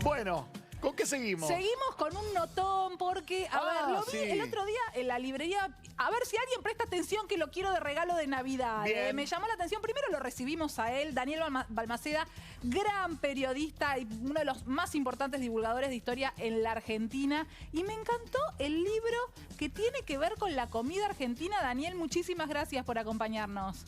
Bueno, ¿con qué seguimos? Seguimos con un notón porque, a ver, lo vi el otro día en la librería. A ver si alguien presta atención que lo quiero de regalo de Navidad. Me llamó la atención. Primero lo recibimos a él, Daniel Balmaceda, gran periodista y uno de los más importantes divulgadores de historia en la Argentina. Y me encantó el libro que tiene que ver con la comida argentina. Daniel, muchísimas gracias por acompañarnos.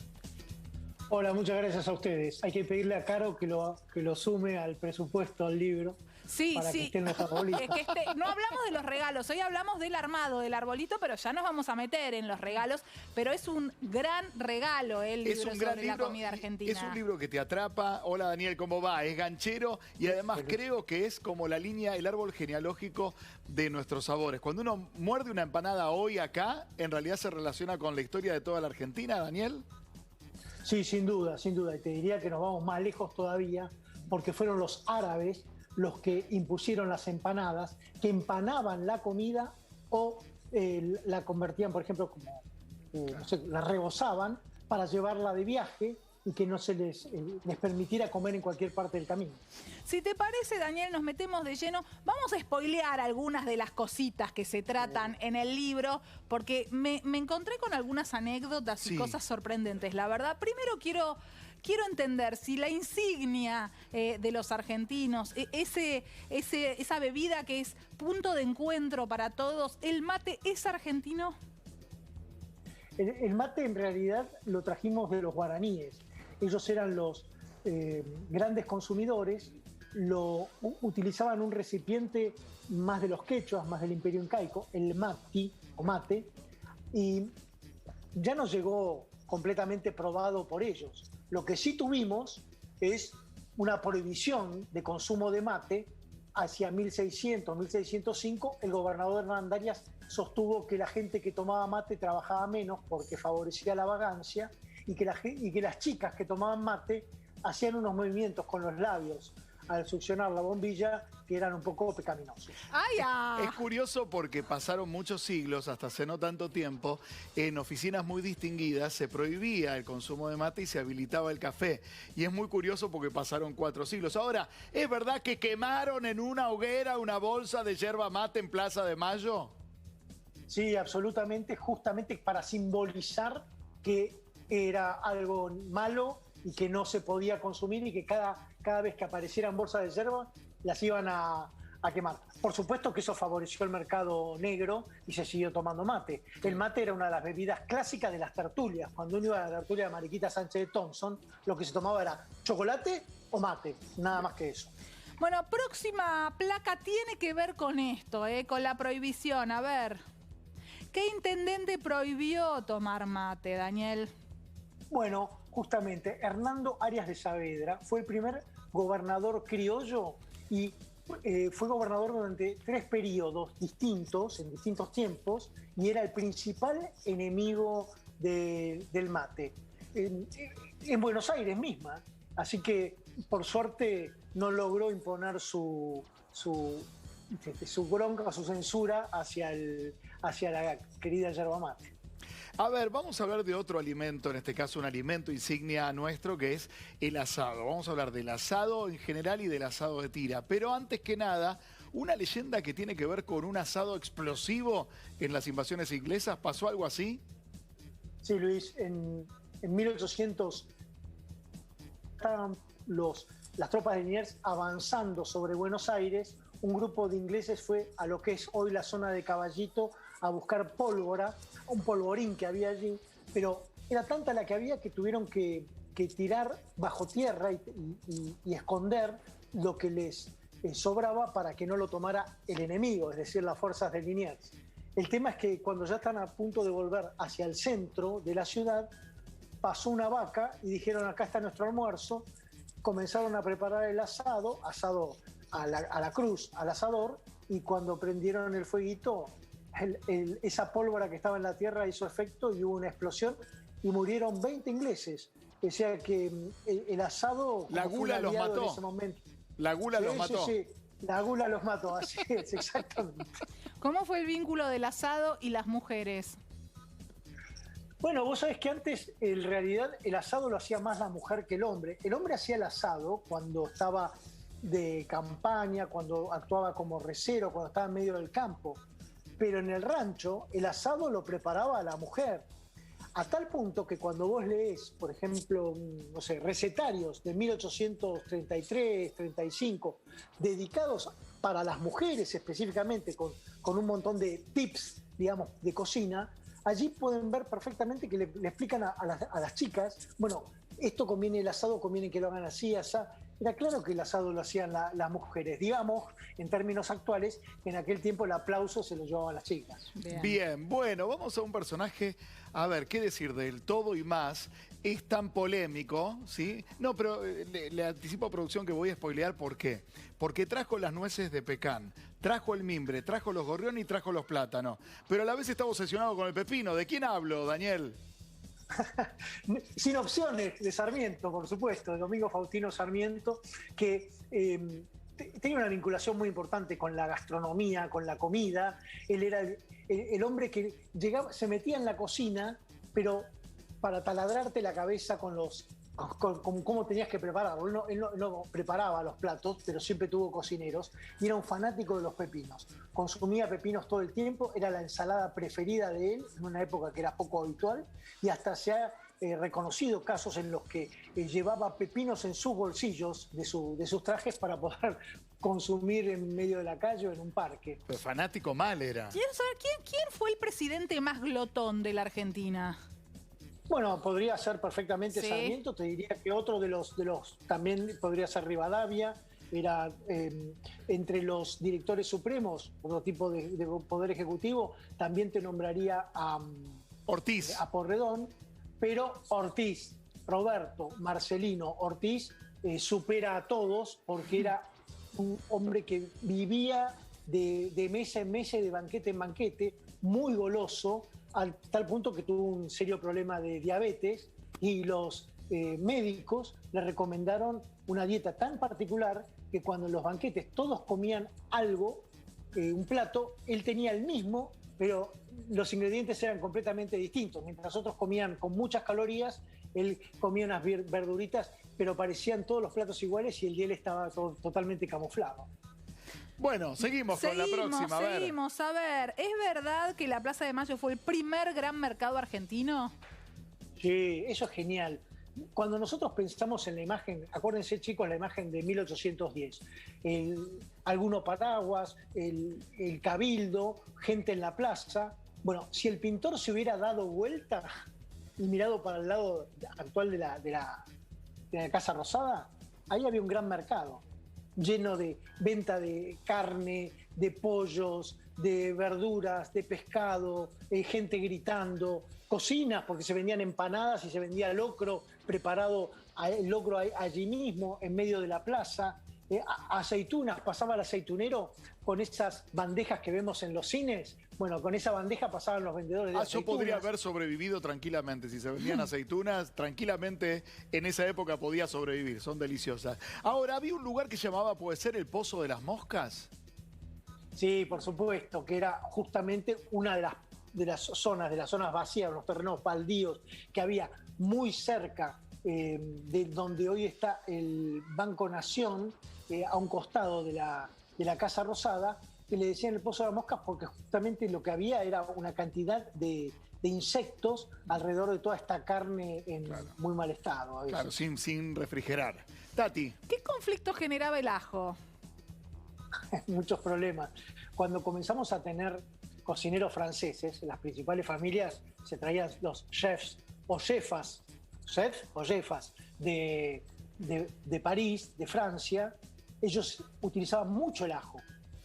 Hola, muchas gracias a ustedes. Hay que pedirle a Caro que lo sume al presupuesto al libro. Sí, para sí. que estén los arbolitos. Es que no hablamos de los regalos, hoy hablamos del armado, del arbolito, pero ya nos vamos a meter en los regalos. Pero es un gran regalo el libro sobre la comida argentina. Es un libro que te atrapa. Hola Daniel, ¿cómo va? Es ganchero y además creo que es como la línea, el árbol genealógico de nuestros sabores. Cuando uno muerde una empanada hoy acá, en realidad se relaciona con la historia de toda la Argentina, Daniel. Sí, sin duda, sin duda. Y te diría que nos vamos más lejos todavía, porque fueron los árabes los que impusieron las empanadas, que empanaban la comida o la convertían, por ejemplo, como no sé, la rebozaban para llevarla de viaje y que no se les permitiera comer en cualquier parte del camino. Si te parece, Daniel, nos metemos de lleno. Vamos a spoilear algunas de las cositas que se tratan en el libro, porque me encontré con algunas anécdotas y cosas sorprendentes. La verdad, primero quiero entender si la insignia de los argentinos, esa bebida que es punto de encuentro para todos, ¿el mate es argentino? El mate en realidad lo trajimos de los guaraníes. Ellos eran los grandes consumidores, utilizaban un recipiente más de los quechuas, más del imperio incaico, el mati o mate, y ya nos llegó completamente probado por ellos. Lo que sí tuvimos es una prohibición de consumo de mate. Hacia 1600, 1605, el gobernador Hernán Darias sostuvo que la gente que tomaba mate trabajaba menos porque favorecía la vagancia y que las chicas que tomaban mate hacían unos movimientos con los labios al succionar la bombilla que eran un poco pecaminosos. Es curioso porque pasaron muchos siglos, hasta hace no tanto tiempo, en oficinas muy distinguidas se prohibía el consumo de mate y se habilitaba el café. Y es muy curioso porque pasaron 4 siglos. Ahora, ¿es verdad que quemaron en una hoguera una bolsa de yerba mate en Plaza de Mayo? Sí, absolutamente, justamente para simbolizar que era algo malo y que no se podía consumir y que cada vez que aparecieran bolsas de yerba las iban a quemar. Por supuesto que eso favoreció el mercado negro y se siguió tomando mate. El mate era una de las bebidas clásicas de las tertulias. Cuando uno iba a la tertulia de Mariquita Sánchez de Thompson, lo que se tomaba era chocolate o mate, nada más que eso. Bueno, próxima placa tiene que ver con esto, con la prohibición. A ver, ¿qué intendente prohibió tomar mate, Daniel? Bueno, justamente, Hernando Arias de Saavedra fue el primer gobernador criollo y fue gobernador durante 3 periodos distintos, en distintos tiempos, y era el principal enemigo del mate. En Buenos Aires misma, así que por suerte no logró imponer su bronca, su censura hacia la querida yerba mate. A ver, vamos a hablar de otro alimento, en este caso un alimento insignia nuestro, que es el asado. Vamos a hablar del asado en general y del asado de tira. Pero antes que nada, una leyenda que tiene que ver con un asado explosivo en las invasiones inglesas. ¿Pasó algo así? Sí, Luis, en 1800 estaban las tropas de Liniers avanzando sobre Buenos Aires. Un grupo de ingleses fue a lo que es hoy la zona de Caballito a buscar pólvora, un polvorín que había allí, pero era tanta la que había que tuvieron que tirar bajo tierra y esconder lo que les sobraba para que no lo tomara el enemigo, es decir, las fuerzas de Liniers. El tema es que cuando ya están a punto de volver hacia el centro de la ciudad, pasó una vaca y dijeron: acá está nuestro almuerzo. Comenzaron a preparar el asado a la cruz, al asador, y cuando prendieron el fueguito, esa pólvora que estaba en la tierra hizo efecto y hubo una explosión y murieron 20 ingleses. O sea que el asado... La gula los mató. En ese momento. La gula los mató. Sí, la gula los mató, así es, exactamente. ¿Cómo fue el vínculo del asado y las mujeres? Bueno, vos sabés que antes, en realidad, el asado lo hacía más la mujer que el hombre. El hombre hacía el asado cuando estaba de campaña, cuando actuaba como recero, cuando estaba en medio del campo. Pero en el rancho el asado lo preparaba la mujer. A tal punto que cuando vos lees, por ejemplo, no sé, recetarios de 1833, 35, dedicados para las mujeres específicamente, con un montón de tips, digamos, de cocina, allí pueden ver perfectamente que le explican a las chicas, bueno, esto conviene, el asado conviene que lo hagan así, así. Era claro que el asado lo hacían las mujeres, digamos, en términos actuales, que en aquel tiempo el aplauso se lo llevaban las chicas. Bien, bueno, vamos a un personaje, a ver, ¿qué decir de él? Todo y más. Es tan polémico, ¿sí? No, pero le anticipo a producción que voy a spoilear. ¿Por qué? Porque trajo las nueces de pecan, trajo el mimbre, trajo los gorriones y trajo los plátanos. Pero a la vez estaba obsesionado con el pepino. ¿De quién hablo, Daniel? Sin opciones, de Sarmiento, por supuesto, de Domingo Faustino Sarmiento, que tenía una vinculación muy importante con la gastronomía, con la comida. Él era el hombre que llegaba, se metía en la cocina, pero para taladrarte la cabeza con cómo tenías que prepararlo. Él no preparaba los platos, pero siempre tuvo cocineros y era un fanático de los pepinos. Consumía pepinos todo el tiempo, era la ensalada preferida de él en una época que era poco habitual, y hasta se ha reconocido casos en los que llevaba pepinos en sus bolsillos de sus trajes para poder consumir en medio de la calle o en un parque. Pues fanático mal era. Quiero saber, ¿quién fue el presidente más glotón de la Argentina? Bueno, podría ser perfectamente Sí. Sarmiento. Te diría que otro de los también podría ser Rivadavia. Era entre los directores supremos, otro tipo de poder ejecutivo. También te nombraría Ortiz. a Porredón, pero Ortiz, Roberto Marcelino Ortiz, supera a todos porque era un hombre que vivía de mesa en mesa y de banquete en banquete, muy goloso, al tal punto que tuvo un serio problema de diabetes, y los médicos le recomendaron una dieta tan particular que cuando en los banquetes todos comían algo, un plato, él tenía el mismo, pero los ingredientes eran completamente distintos. Mientras otros comían con muchas calorías, él comía unas verduritas, pero parecían todos los platos iguales y el de él estaba totalmente camuflado. Bueno, seguimos con la próxima. Seguimos, a ver. ¿Es verdad que la Plaza de Mayo fue el primer gran mercado argentino? Sí, eso es genial. Cuando nosotros pensamos en la imagen, acuérdense chicos, la imagen de 1810, algunos paraguas, el cabildo, gente en la plaza. Bueno, si el pintor se hubiera dado vuelta y mirado para el lado actual de la Casa Rosada, ahí había un gran mercado, lleno de venta de carne, de pollos, de verduras, de pescado, gente gritando, cocinas, porque se vendían empanadas y se vendía locro preparado, el locro allí mismo, en medio de la plaza. Aceitunas, pasaba el aceitunero con esas bandejas que vemos en los cines. Bueno, con esa bandeja pasaban los vendedores de aceitunas. Yo podría haber sobrevivido tranquilamente. Si se vendían aceitunas, tranquilamente en esa época podía sobrevivir. Son deliciosas. Ahora, había un lugar que llamaba, ¿puede ser el Pozo de las Moscas? Sí, por supuesto, que era justamente una de las zonas vacías, los terrenos baldíos que había muy cerca de donde hoy está el Banco Nación, a un costado de la Casa Rosada, que le decían el Pozo de las Moscas porque justamente lo que había era una cantidad de insectos alrededor de toda esta carne en muy mal estado. Claro, sin refrigerar. Tati. ¿Qué conflicto generaba el ajo? Muchos problemas. Cuando comenzamos a tener cocineros franceses, en las principales familias se traían los chefs o jefas de París, de Francia. Ellos utilizaban mucho el ajo.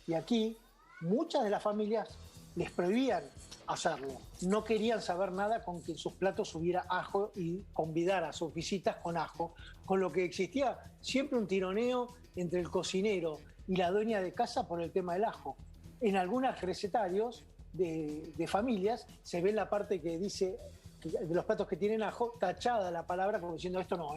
Y aquí muchas de las familias les prohibían hacerlo. No querían saber nada con que en sus platos hubiera ajo y convidar a sus visitas con ajo, con lo que existía siempre un tironeo entre el cocinero y la dueña de casa por el tema del ajo. En algunos recetarios de familias se ve la parte que dice de los platos que tienen ajo, tachada la palabra como diciendo esto no.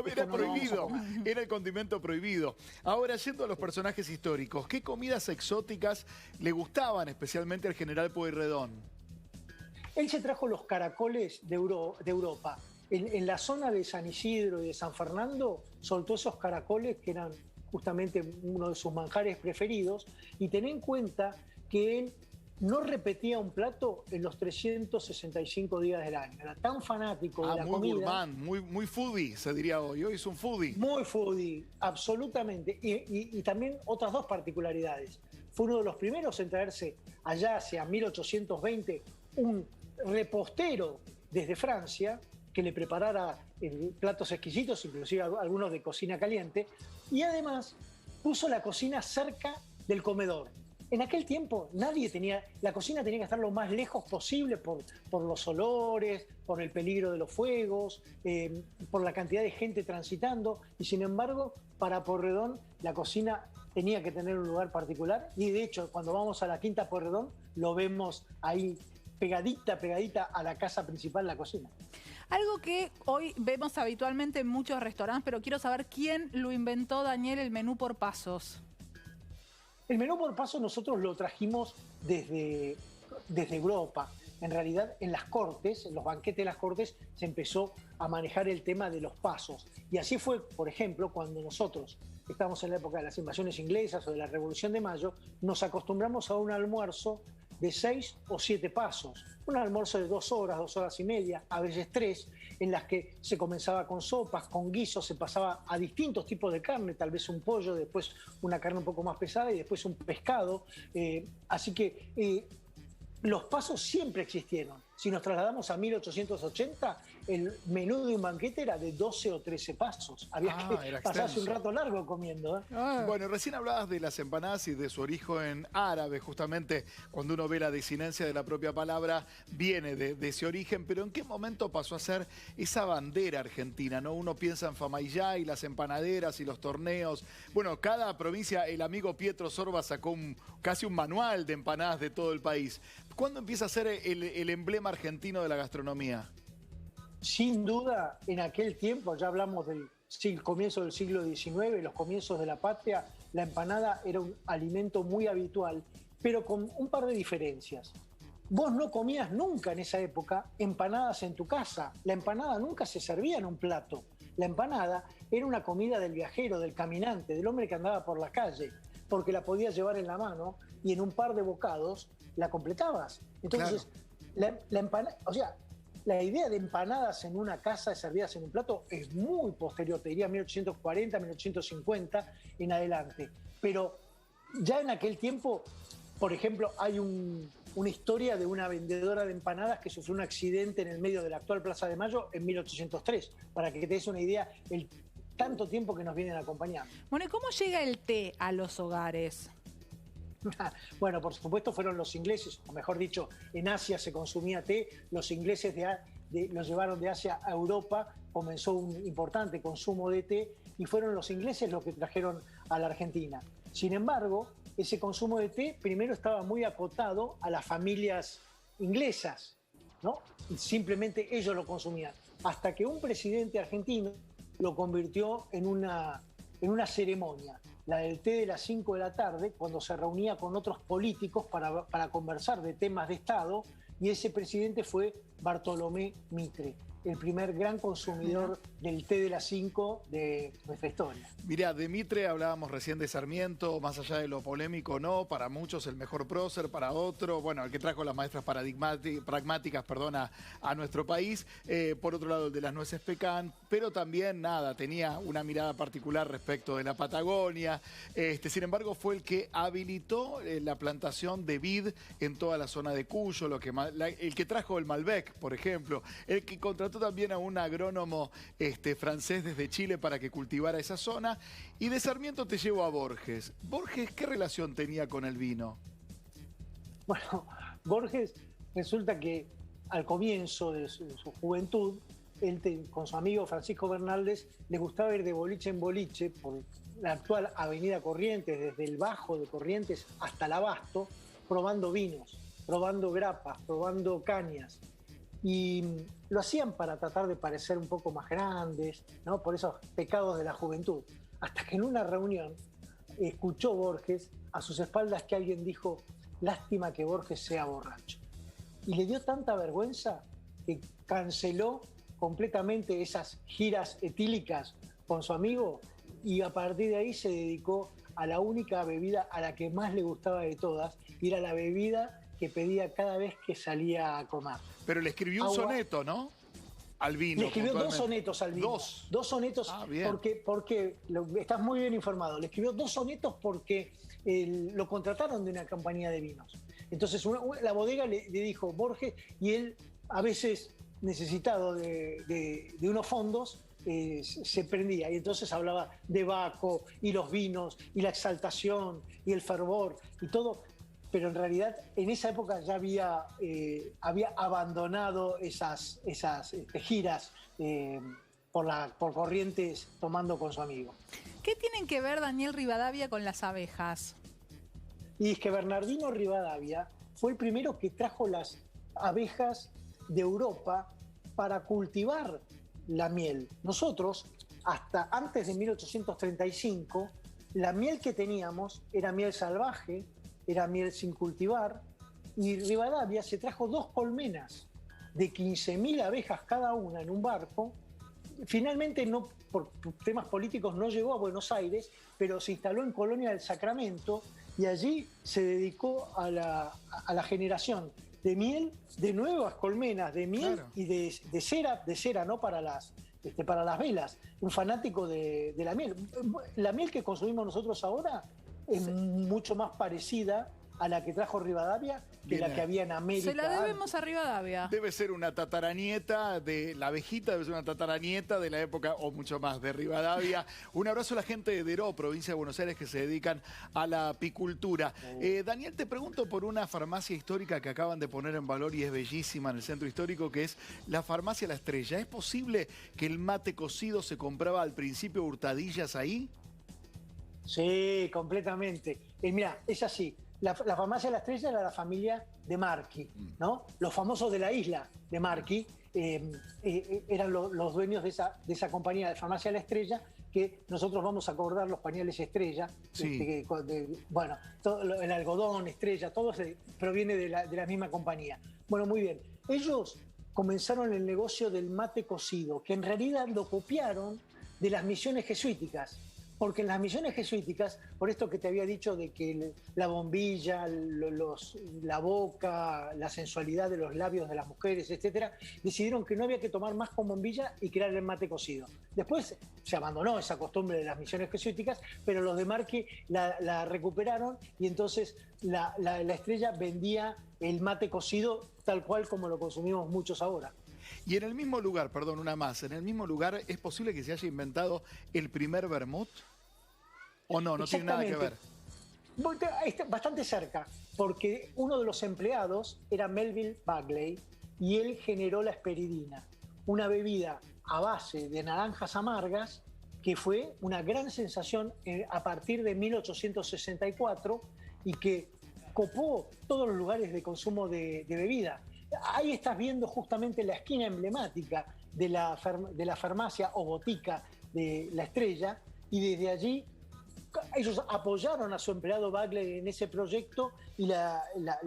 Era prohibido, era el condimento prohibido. Ahora, yendo a los personajes históricos, ¿qué comidas exóticas le gustaban especialmente al general Pueyrredón? Él se trajo los caracoles de Europa. En la zona de San Isidro y de San Fernando soltó esos caracoles que eran justamente uno de sus manjares preferidos, y ten en cuenta que él no repetía un plato en los 365 días del año. Era tan fanático de la muy comida. Gourmand, muy foodie, se diría hoy. Hoy es un foodie. Muy foodie, absolutamente. Y también otras dos particularidades. Fue uno de los primeros en traerse allá hacia 1820 un repostero desde Francia que le preparara platos exquisitos, inclusive algunos de cocina caliente, y además puso la cocina cerca del comedor. En aquel tiempo la cocina tenía que estar lo más lejos posible por los olores, por el peligro de los fuegos, por la cantidad de gente transitando, y sin embargo, para Porredón, la cocina tenía que tener un lugar particular, y de hecho, cuando vamos a la Quinta Porredón, lo vemos ahí pegadita a la casa principal, la cocina. Algo que hoy vemos habitualmente en muchos restaurantes, pero quiero saber quién lo inventó, Daniel, el menú por pasos. El menú por paso nosotros lo trajimos desde Europa. En realidad, en las cortes, en los banquetes de las cortes, se empezó a manejar el tema de los pasos. Y así fue, por ejemplo, cuando nosotros estamos en la época de las invasiones inglesas o de la Revolución de Mayo, nos acostumbramos a un almuerzo de 6 o 7 pasos. Un almuerzo de 2 horas, 2 horas y media, a veces 3, en las que se comenzaba con sopas, con guisos, se pasaba a distintos tipos de carne, tal vez un pollo, después una carne un poco más pesada y después un pescado. Así que los pasos siempre existieron. Si nos trasladamos a 1880, el menú de un banquete era de 12 o 13 pasos. Había que pasarse un rato largo comiendo. Bueno, recién hablabas de las empanadas y de su origen árabe. Justamente cuando uno ve la desinencia de la propia palabra, viene de ese origen. Pero ¿en qué momento pasó a ser esa bandera argentina, ¿no? Uno piensa en Famaillá y las empanaderas y los torneos. Bueno, cada provincia, el amigo Pietro Sorba sacó casi un manual de empanadas de todo el país. ¿Cuándo empieza a ser el emblema argentino de la gastronomía? Sin duda, en aquel tiempo, ya hablamos del comienzo del siglo XIX, los comienzos de la patria, la empanada era un alimento muy habitual, pero con un par de diferencias. Vos no comías nunca en esa época empanadas en tu casa. La empanada nunca se servía en un plato. La empanada era una comida del viajero, del caminante, del hombre que andaba por la calle, porque la podías llevar en la mano y en un par de bocados la completabas. Entonces, claro, la empanada, o sea, la idea de empanadas en una casa servidas en un plato es muy posterior, te diría 1840, 1850 en adelante. Pero ya en aquel tiempo, por ejemplo, hay una historia de una vendedora de empanadas que sufrió un accidente en el medio de la actual Plaza de Mayo en 1803, para que te des una idea el tanto tiempo que nos vienen acompañando. Bueno, ¿y cómo llega el té a los hogares? Bueno, por supuesto fueron los ingleses, o mejor dicho, en Asia se consumía té, los ingleses los llevaron de Asia a Europa, comenzó un importante consumo de té y fueron los ingleses los que trajeron a la Argentina. Sin embargo, ese consumo de té primero estaba muy acotado a las familias inglesas, ¿no? Y simplemente ellos lo consumían, hasta que un presidente argentino lo convirtió en una ceremonia, la del té de las 5 de la tarde, cuando se reunía con otros políticos para conversar de temas de Estado, y ese presidente fue Bartolomé Mitre, el primer gran consumidor del té de las 5 de nuestra historia. Mirá, de Mitre hablábamos recién de Sarmiento, más allá de lo polémico, no, para muchos el mejor prócer, para otro, bueno, el que trajo las maestras pragmáticas, a nuestro país. Por otro lado, el de las nueces pecan, pero también, nada, tenía una mirada particular respecto de la Patagonia. Sin embargo, fue el que habilitó la plantación de vid en toda la zona de Cuyo, el que trajo el Malbec, por ejemplo, el que contrató también a un agrónomo francés desde Chile para que cultivara esa zona. Y de Sarmiento te llevo a Borges. Borges, ¿qué relación tenía con el vino? Bueno, Borges resulta que al comienzo de su juventud, él con su amigo Francisco Bernaldez les gustaba ir de boliche en boliche por la actual avenida Corrientes, desde el Bajo de Corrientes hasta el Abasto, probando vinos, probando grapas, probando cañas. Y lo hacían para tratar de parecer un poco más grandes, ¿no? Por esos pecados de la juventud. Hasta que en una reunión escuchó Borges a sus espaldas que alguien dijo: lástima que Borges sea borracho. Y le dio tanta vergüenza que canceló completamente esas giras etílicas con su amigo y a partir de ahí se dedicó a la única bebida a la que más le gustaba de todas, y era la bebida que pedía cada vez que salía a comer. Pero le escribió un soneto, ¿no? Al vino. Le escribió 2 sonetos al vino. Dos sonetos, porque estás muy bien informado. Le escribió 2 sonetos porque lo contrataron de una compañía de vinos. Entonces la bodega le dijo Borges, y él, a veces necesitado de unos fondos, se prendía, y entonces hablaba de Baco y los vinos y la exaltación y el fervor y todo. Pero en realidad en esa época ya había abandonado esas giras por Corrientes, tomando con su amigo. ¿Qué tienen que ver Daniel Rivadavia con las abejas? Y es que Bernardino Rivadavia fue el primero que trajo las abejas de Europa para cultivar la miel. Nosotros, hasta antes de 1835, la miel que teníamos era miel salvaje, era miel sin cultivar, y Rivadavia se trajo 2 colmenas de 15.000 abejas cada una en un barco. Finalmente, no, por temas políticos, no llegó a Buenos Aires, pero se instaló en Colonia del Sacramento, y allí se dedicó a la generación de miel, de nuevas colmenas de miel, claro, y de cera, ¿no? Para las velas. Un fanático de la miel. La miel que consumimos nosotros ahora es mucho más parecida a la que trajo Rivadavia que la que había en América. Se la debemos a Rivadavia. Debe ser una tataranieta de la abejita, debe ser una tataranieta de la época, o mucho más, de Rivadavia. Un abrazo a la gente de Deró, provincia de Buenos Aires, que se dedican a la apicultura. Daniel, te pregunto por una farmacia histórica que acaban de poner en valor y es bellísima en el centro histórico, que es la farmacia La Estrella. ¿Es posible que el mate cocido se compraba al principio hurtadillas ahí? Sí, completamente. Mira, es así. La farmacia La Estrella era la familia de Marchi, ¿no? Los famosos de la isla de Marchi eran los dueños de esa compañía de farmacia La Estrella, que nosotros vamos a acordar los pañales Estrella. Sí. Bueno, todo el algodón Estrella, todo proviene de la misma compañía. Bueno, muy bien. Ellos comenzaron el negocio del mate cocido, que en realidad lo copiaron de las misiones jesuíticas. Porque en las misiones jesuíticas, por esto que te había dicho de que la bombilla, la boca, la sensualidad de los labios de las mujeres, etcétera, decidieron que no había que tomar más con bombilla y crear el mate cocido. Después se abandonó esa costumbre de las misiones jesuíticas, pero los de Marchi la recuperaron, y entonces la Estrella vendía el mate cocido tal cual como lo consumimos muchos ahora. Y en el mismo lugar, perdón, una más, en el mismo lugar, ¿es posible que se haya inventado el primer vermut? ¿O no? No tiene nada que ver. Bastante cerca, porque uno de los empleados era Melville Bagley, y él generó la esperidina, una bebida a base de naranjas amargas que fue una gran sensación a partir de 1864 y que copó todos los lugares de consumo de bebida. Ahí estás viendo justamente la esquina emblemática de la farmacia o botica de La Estrella, y desde allí ellos apoyaron a su empleado Bagley en ese proyecto, y la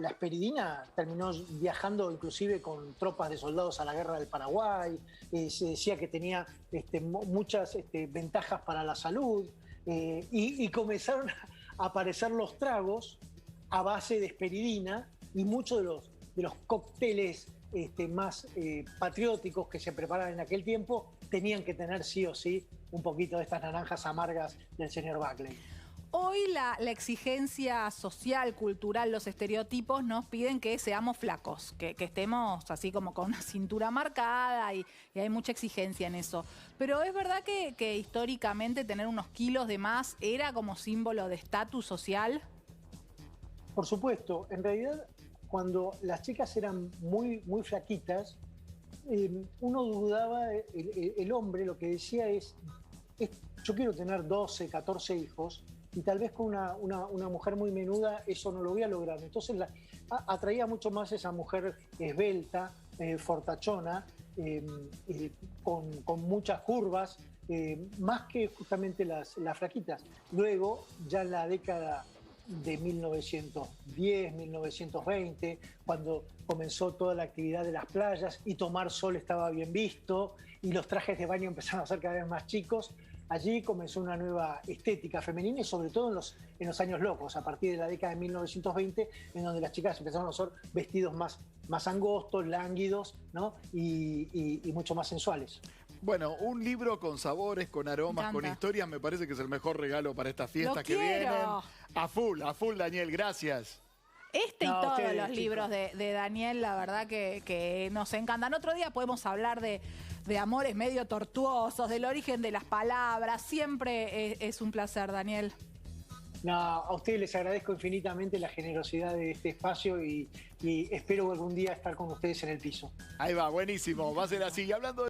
esperidina terminó viajando inclusive con tropas de soldados a la guerra del Paraguay. Se decía que tenía muchas ventajas para la salud, y comenzaron a aparecer los tragos a base de esperidina, y muchos de los cócteles más patrióticos que se preparaban en aquel tiempo tenían que tener sí o sí un poquito de estas naranjas amargas del señor Bagley. Hoy la exigencia social, cultural, los estereotipos nos piden que seamos flacos, que estemos así como con una cintura marcada, y hay mucha exigencia en eso. Pero es verdad que históricamente tener unos kilos de más era como símbolo de estatus social. Por supuesto, en realidad cuando las chicas eran muy, muy flaquitas, uno dudaba, el hombre lo que decía es, yo quiero tener 12, 14 hijos, y tal vez con una mujer muy menuda eso no lo voy a lograr. Entonces atraía mucho más esa mujer esbelta, fortachona, con muchas curvas, más que justamente las flaquitas. Luego, ya en la década de 1910, 1920, cuando comenzó toda la actividad de las playas y tomar sol estaba bien visto y los trajes de baño empezaron a ser cada vez más chicos, allí comenzó una nueva estética femenina y sobre todo en los años locos, a partir de la década de 1920, en donde las chicas empezaron a usar vestidos más angostos, lánguidos, ¿no? y mucho más sensuales. Bueno, un libro con sabores, con aromas, con historias, me parece que es el mejor regalo para estas fiestas que vienen. A full, Daniel, gracias. Y todos los libros de Daniel, la verdad que nos encantan. Otro día podemos hablar de amores medio tortuosos, del origen de las palabras. Siempre es un placer, Daniel. No, a ustedes les agradezco infinitamente la generosidad de este espacio y espero algún día estar con ustedes en el piso. Ahí va, buenísimo, va a ser así. Y hablando de